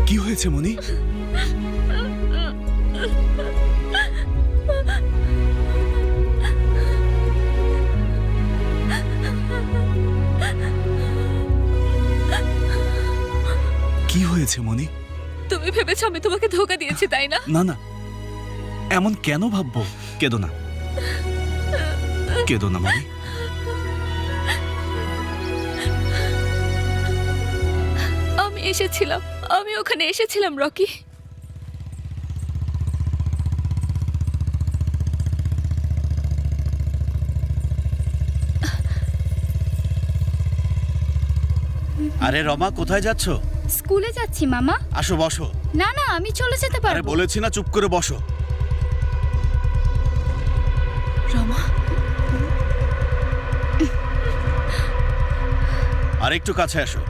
কি হয়েছে মনি? কি হয়েছে মনি? তুমি ভেবেছো আমি তোমাকে ধোঁকা দিয়েছি, তাই না? না না, এমন কেন ভাববো? কেঁদো না, কেঁদো না মনি। আমি ওখানে এসেছিলাম রকি। আরে রমা, কোথায় যাচ্ছ? স্কুলে যাচ্ছি মামা। আসো বসো। না না, আমি চলে যেতে আরে পারবো। বলেছি না, চুপ করে বসো। রমা, আর একটু কাছে আসো।